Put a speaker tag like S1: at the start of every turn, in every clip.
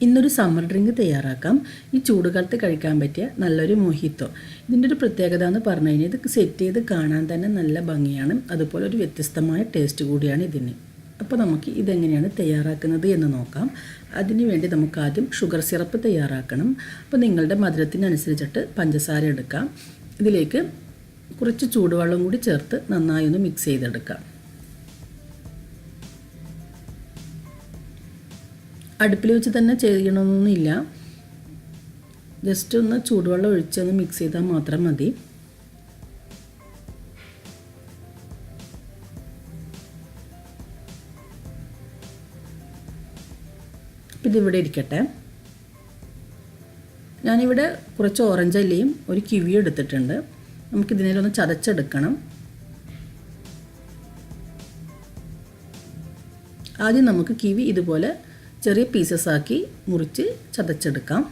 S1: ഇന്നൊരു summer drink തയ്യാറാക്കാം. ഈ ചൂടുകാലത്ത് കഴിക്കാൻ പറ്റിയ നല്ലൊരു മൊഹിത്തോ. ഇതിൻ്റെ ഒരു പ്രത്യേകത എന്ന് പറഞ്ഞു കഴിഞ്ഞാൽ ഇത് സെറ്റ് ചെയ്ത് കാണാൻ തന്നെ നല്ല ഭംഗിയാണ്. അതുപോലെ ഒരു വ്യത്യസ്തമായ ടേസ്റ്റ് കൂടിയാണ് ഇതിന്. അപ്പോൾ നമുക്ക് ഇതെങ്ങനെയാണ് തയ്യാറാക്കുന്നത് എന്ന് നോക്കാം. അതിനുവേണ്ടി നമുക്ക് ആദ്യം ഷുഗർ സിറപ്പ് തയ്യാറാക്കണം. അപ്പോൾ നിങ്ങളുടെ മധുരത്തിനനുസരിച്ചിട്ട് പഞ്ചസാര എടുക്കാം. ഇതിലേക്ക് കുറച്ച് ചൂടുവെള്ളം കൂടി ചേർത്ത് നന്നായി ഒന്ന് മിക്സ് ചെയ്തെടുക്കാം. അടുപ്പിൽ വെച്ച് തന്നെ ചെയ്യണമെന്നൊന്നുമില്ല. ജസ്റ്റ് ഒന്ന് ചൂടുവെള്ളം ഒഴിച്ചൊന്ന് മിക്സ് ചെയ്താൽ മാത്രം മതി. ഇതിവിടെ ഇരിക്കട്ടെ. ഞാനിവിടെ കുറച്ച് ഓറഞ്ച് അല്ലിയും ഒരു കിവിയും എടുത്തിട്ടുണ്ട്. നമുക്കിതിനൊന്ന് ചതച്ചെടുക്കണം. ആദ്യം നമുക്ക് കിവി ഇതുപോലെ ചെറിയ പീസസ് ആക്കി മുറിച്ച് ചതച്ചെടുക്കാം.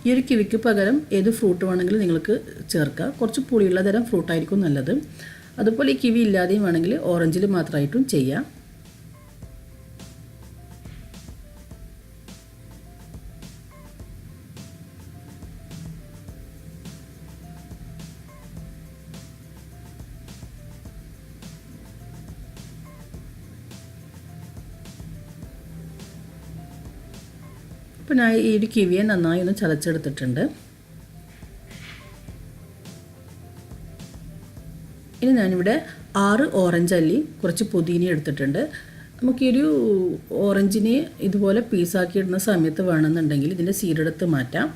S1: ഈ ഒരു കിവിക്ക് പകരം ഏത് ഫ്രൂട്ട് വേണമെങ്കിലും നിങ്ങൾക്ക് ചേർക്കാം. കുറച്ച് പുളിയുള്ള തരം ഫ്രൂട്ടായിരിക്കും നല്ലത്. അതുപോലെ ഈ കിവി ഇല്ലാതെയും വേണമെങ്കിൽ ഓറഞ്ചിൽ മാത്രമായിട്ടും ചെയ്യാം. അപ്പോൾ ഞാൻ ഈ ഒരു കിവിയെ നന്നായി ഒന്ന് ചതച്ചെടുത്തിട്ടുണ്ട്. ഇനി ഞാനിവിടെ 6 ഓറഞ്ച് അല്ലി കുറച്ച് പുതിന എടുത്തിട്ടുണ്ട്. നമുക്കൊരു ഓറഞ്ചിനെ ഇതുപോലെ പീസാക്കി ഇടുന്ന സമയത്ത് വേണമെന്നുണ്ടെങ്കിൽ ഇതിൻ്റെ സീഡെടുത്ത് മാറ്റാം.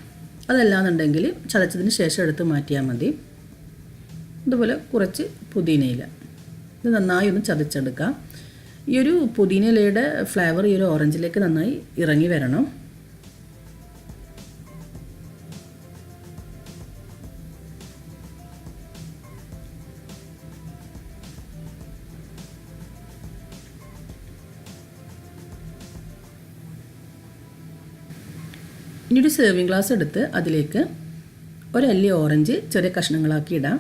S1: അതല്ലാന്നുണ്ടെങ്കിൽ ചതച്ചതിന് ശേഷം എടുത്ത് മാറ്റിയാൽ മതി. ഇതുപോലെ കുറച്ച് പുതിനയില ഇത് നന്നായി ഒന്ന് ചതച്ചെടുക്കാം. ഈ ഒരു പുതിനയിലയുടെ ഫ്ലേവർ ഈ ഒരു ഓറഞ്ചിലേക്ക് നന്നായി ഇറങ്ങി വരണം. ഇനി ഒരു സെർവിങ് ഗ്ലാസ് എടുത്ത് അതിലേക്ക് ഒരല്ലി ഓറഞ്ച് ചെറിയ കഷ്ണങ്ങളാക്കി ഇടാം.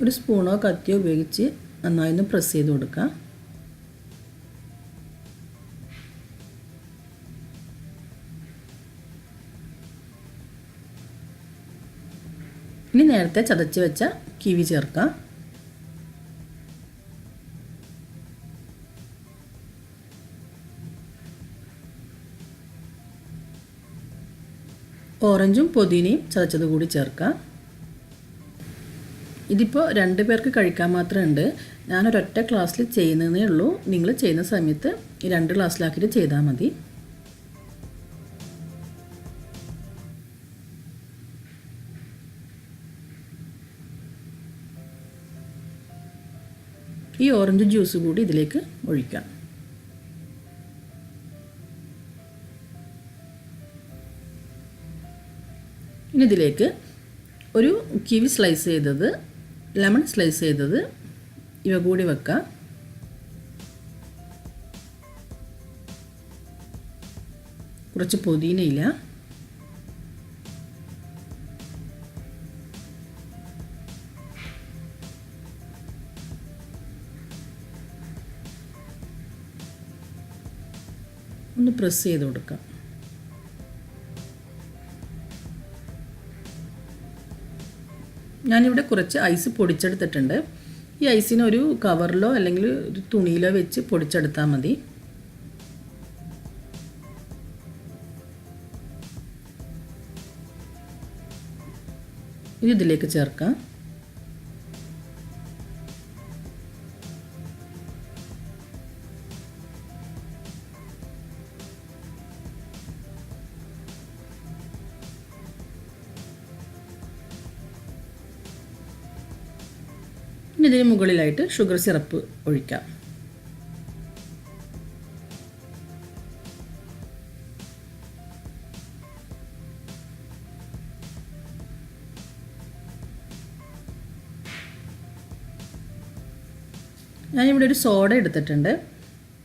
S1: ഒരു സ്പൂണോ കത്തിയോ ഉപയോഗിച്ച് നന്നായി ഒന്ന് പ്രസ് ചെയ്ത് കൊടുക്കാം. ഇനി നേരത്തെ ചതച്ച് വെച്ച കിവി ചേർക്കാം. ഓറഞ്ചും പുതിനയും ചതച്ചത് കൂടി ചേർക്കാം. ഇതിപ്പോൾ 2 പേർക്ക് കഴിക്കാൻ മാത്രമുണ്ട്. ഞാനൊരൊറ്റ ഗ്ലാസ്സിൽ ചെയ്യുന്നതേ ഉള്ളൂ. നിങ്ങൾ ചെയ്യുന്ന സമയത്ത് 2 ഗ്ലാസ്സിലാക്കിയിട്ട് ചെയ്താൽ മതി. ഈ ഓറഞ്ച് ജ്യൂസ് കൂടി ഇതിലേക്ക് ഒഴിക്കാം. ഇനി ഇതിലേക്ക് ഒരു കിവി സ്ലൈസ് ചെയ്തത്, ലെമൺ സ്ലൈസ് ചെയ്തത് ഇവ കൂടി വെക്കാം. കുറച്ച് പുതിനയില, ഒന്ന് പ്രസ് ചെയ്ത് കൊടുക്കാം. ഞാനിവിടെ കുറച്ച് ഐസ് പൊടിച്ചെടുത്തിട്ടുണ്ട്. ഈ ഐസിന് ഒരു കവറിലോ അല്ലെങ്കിൽ ഒരു തുണിയിലോ വെച്ച് പൊടിച്ചെടുത്താൽ മതി. ഇത് ഇതിലേക്ക് ചേർക്കാം. ഇനി ഇതിന് മുകളിലായിട്ട് ഷുഗർ സിറപ്പ് ഒഴിക്കാം. ഞാനിവിടെ ഒരു സോഡ എടുത്തിട്ടുണ്ട്.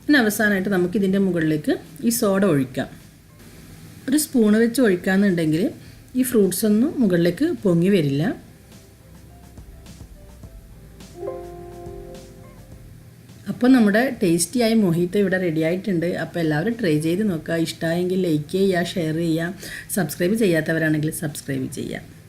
S1: ഇനി അവസാനമായിട്ട് നമുക്കിതിൻ്റെ മുകളിലേക്ക് ഈ സോഡ ഒഴിക്കാം. ഒരു സ്പൂണ് വെച്ച് ഒഴിക്കാമെന്നുണ്ടെങ്കിൽ ഈ ഫ്രൂട്ട്സ് ഒന്നും മുകളിലേക്ക് പൊങ്ങി വരില്ല. അപ്പോൾ നമ്മുടെ ടേസ്റ്റിയായ മൊഹിറ്റോ ഇവിടെ റെഡി ആയിട്ടുണ്ട്. അപ്പോൾ എല്ലാവരും ട്രൈ ചെയ്ത് നോക്കുക. ഇഷ്ടമായെങ്കിൽ ലൈക്ക് ചെയ്യുക, ഷെയർ ചെയ്യുക, സബ്സ്ക്രൈബ് ചെയ്യാത്തവരാണെങ്കിൽ സബ്സ്ക്രൈബ് ചെയ്യുക.